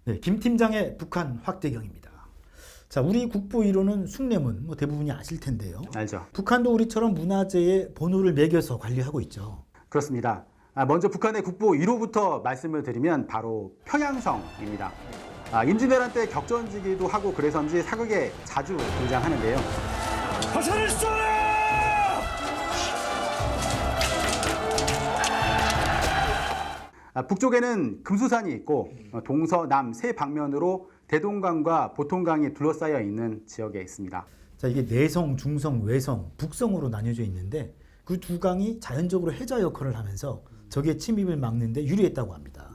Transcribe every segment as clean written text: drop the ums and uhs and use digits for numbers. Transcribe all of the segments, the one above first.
네, 김 팀장의 북한 확대경입니다. 자, 우리 국보 1호는 숭례문, 대부분이 아실 텐데요. 알죠. 북한도 우리처럼 문화재에 번호를 매겨서 관리하고 있죠. 그렇습니다. 먼저 북한의 국보 1호부터 말씀을 드리면 바로 평양성입니다. 임진왜란 때 격전지기도 하고 그래서인지 사극에 자주 등장하는데요. 화살을 쏘라! 북쪽에는 금수산이 있고 동서남 세 방면으로 대동강과 보통강이 둘러싸여 있는 지역에 있습니다. 자, 이게 내성, 중성, 외성, 북성으로 나뉘어져 있는데 그 두 강이 자연적으로 해저 역할을 하면서 적의 침입을 막는 데 유리했다고 합니다.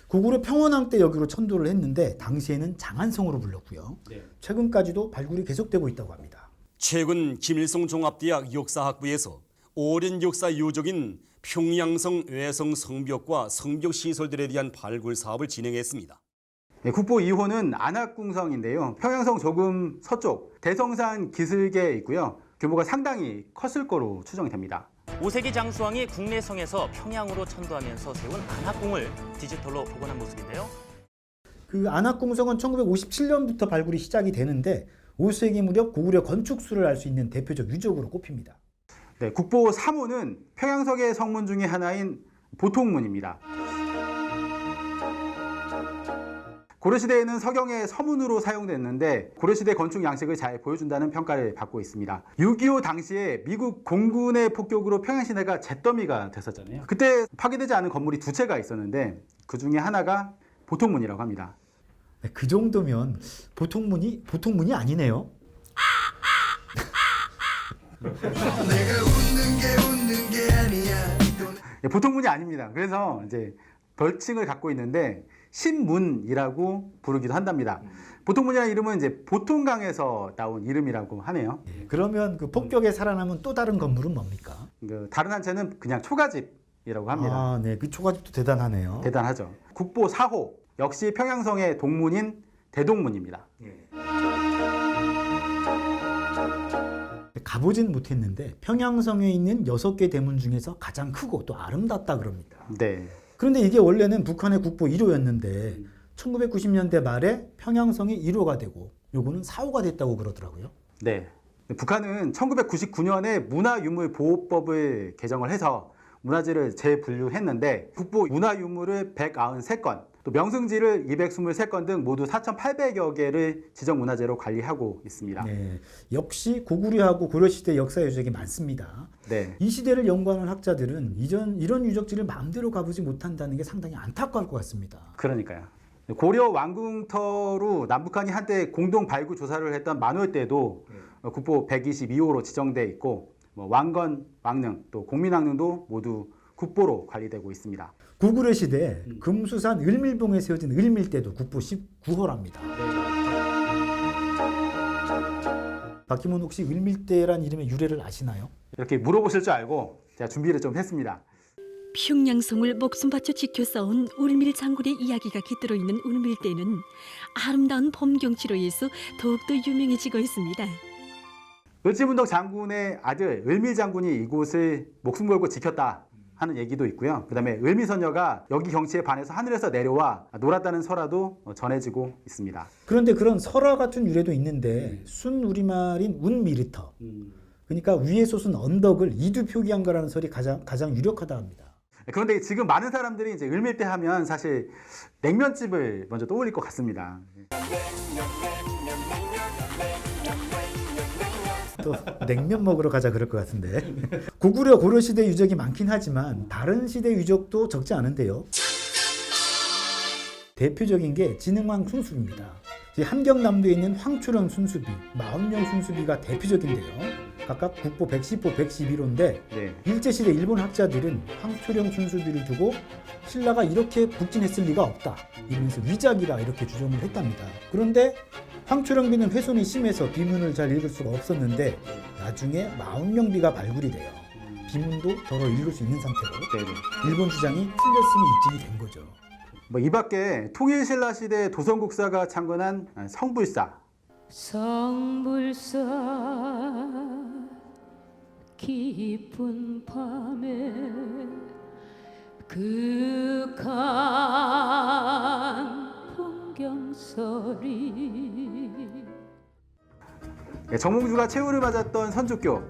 고구려 평원왕 때 여기로 천도를 했는데 당시에는 장안성으로 불렀고요. 최근까지도 발굴이 계속되고 있다고 합니다. 최근 김일성 종합대학 역사학부에서 오랜 역사 유적인 평양성 외성 성벽과 성벽 시설들에 대한 발굴 사업을 진행했습니다. 국보 2호는 안압궁성인데요. 평양성 조금 서쪽 대성산 기슭에 있고요. 규모가 상당히 컸을 거로 추정이 됩니다. 5세기 장수왕이 국내성에서 평양으로 천도하면서 세운 안압궁을 디지털로 복원한 모습인데요. 그 안압궁성은 1957년부터 발굴이 시작이 되는데 5세기 무렵 고구려 건축수를 알 수 있는 대표적 유적으로 꼽힙니다. 네, 국보 3호는 평양성의 성문 중에 하나인 보통문입니다. 고려시대에는 서경의 서문으로 사용됐는데 고려시대 건축 양식을 잘 보여준다는 평가를 받고 있습니다. 6.25 당시에 미국 공군의 폭격으로 평양시내가 잿더미가 됐었잖아요. 그때 파괴되지 않은 건물이 두 채가 있었는데 그 중에 하나가 보통문이라고 합니다. 네, 그 정도면 보통문이 아니네요. 보통문이 아닙니다. 그래서 이제 별칭을 갖고 있는데 신문이라고 부르기도 한답니다. 보통문이라는 이름은 이제 보통강에서 나온 이름이라고 하네요. 그러면 그 폭격에 살아남은 또 다른 건물은 뭡니까? 다른 한 채는 그냥 초가집이라고 합니다. 아, 네, 그 초가집도 대단하네요. 대단하죠. 국보 4호 역시 평양성의 동문인 대동문입니다. 가보진 못했는데 평양성에 있는 6개 대문 중에서 가장 크고 또 아름답다 그럽니다. 네. 그런데 이게 원래는 북한의 국보 1호였는데 1990년대 말에 평양성이 1호가 되고 요거는 4호가 됐다고 그러더라고요. 네. 북한은 1999년에 문화유물보호법을 개정을 해서 문화재를 재분류했는데 국보 문화유물을 193건, 또 명승지를 223건 등 모두 4,800여 개를 지정문화재로 관리하고 있습니다. 네, 역시 고구려하고 고려시대 역사 유적이 많습니다. 네. 이 시대를 연구하는 학자들은 이런 유적지를 마음대로 가보지 못한다는 게 상당히 안타까울 것 같습니다. 그러니까요. 고려 왕궁터로 남북한이 한때 공동 발굴 조사를 했던 만월 때도 국보 122호로 지정돼 있고 왕건, 왕릉, 또 공민왕릉도 모두 국보로 관리되고 있습니다. 고구려 시대 금수산 을밀봉에 세워진 을밀대도 국보 19호랍니다. 박희문 혹시 을밀대란 이름의 유래를 아시나요? 이렇게 물어보실 줄 알고 제가 준비를 좀 했습니다. 평양성을 목숨 바쳐 지켜 싸운 울밀 장군의 이야기가 깃들어 있는 울밀대는 아름다운 봄 경치로에서 더욱더 유명해지고 있습니다. 을지문덕 장군의 아들 을밀 장군이 이곳을 목숨 걸고 지켰다 하는 얘기도 있고요. 그다음에 을미선녀가 여기 경치에 반해서 하늘에서 내려와 놀았다는 설화도 전해지고 있습니다. 그런데 그런 설화 같은 유래도 있는데 순 우리말인 운미르터, 그러니까 위에 솟은 언덕을 이두 표기한 거라는 설이 가장 유력하다 합니다. 그런데 지금 많은 사람들이 이제 을밀대 하면 사실 냉면집을 먼저 떠올릴 것 같습니다. 또 냉면 먹으러 가자 그럴 것 같은데. 고구려 고려시대 유적이 많긴 하지만 다른 시대 유적도 적지 않은데요. 대표적인 게 진흥왕 순수비입니다. 함경남도에 있는 황초령 순수비, 마운령 순수비가 대표적인데요. 각각 국보 110호, 111호인데 네. 일제시대 일본 학자들은 황초령 순수비를 두고 신라가 이렇게 북진했을 리가 없다 이러면서 위작이다 이렇게 주장을 했답니다. 그런데 황초령비는 훼손이 심해서 비문을 잘 읽을 수가 없었는데 나중에 마운령비가 발굴이 돼요. 비문도 덜어 읽을 수 있는 상태로 네네. 일본 주장이 틀렸음이 입증이 된 거죠. 이 밖에 통일신라 시대 도성국사가 창건한 성불사, 성불사 깊은 밤에 극한 정몽주가 최후를 맞았던 선주교,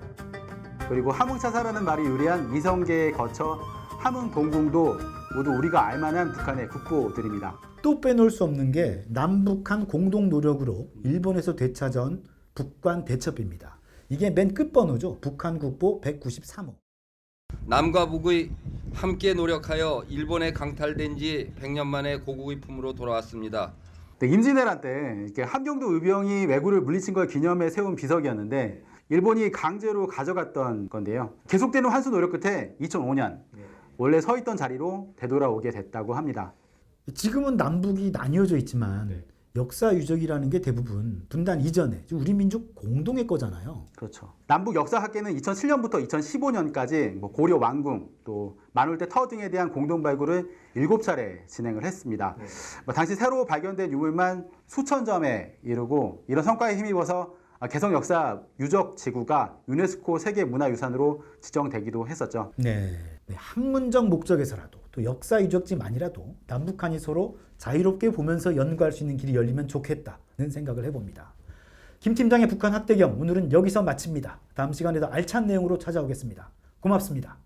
그리고 함흥차사라는 말이 유래한 이성계에 거쳐 함흥 동궁도 모두 우리가 알만한 북한의 국보들입니다. 또 빼놓을 수 없는 게 남북한 공동 노력으로 일본에서 되찾아온 북관 대첩입니다. 이게 맨 끝번호죠. 북한 국보 193호. 남과 북의 함께 노력하여 일본에 강탈된 지 100년 만에 고국의 품으로 돌아왔습니다. 임진왜란 때 이렇게 함경도 의병이 왜구를 물리친 걸 기념해 세운 비석이었는데 일본이 강제로 가져갔던 건데요. 계속되는 환수 노력 끝에 2005년 원래 서 있던 자리로 되돌아오게 됐다고 합니다. 지금은 남북이 나뉘어져 있지만 역사 유적이라는 게 대부분 분단 이전에 우리 민족 공동의 거잖아요. 그렇죠. 남북 역사학계는 2007년부터 2015년까지 고려 왕궁, 또 만월대 터 등에 대한 공동 발굴을 7차례 진행을 했습니다. 당시 새로 발견된 유물만 수천 점에 이르고 이런 성과에 힘입어서 개성 역사 유적 지구가 유네스코 세계 문화유산으로 지정되기도 했었죠. 네. 학문적 목적에서라도 또 역사 유적지만이라도 남북한이 서로 자유롭게 보면서 연구할 수 있는 길이 열리면 좋겠다는 생각을 해봅니다. 김 팀장의 북한 학대경 오늘은 여기서 마칩니다. 다음 시간에 더 알찬 내용으로 찾아오겠습니다. 고맙습니다.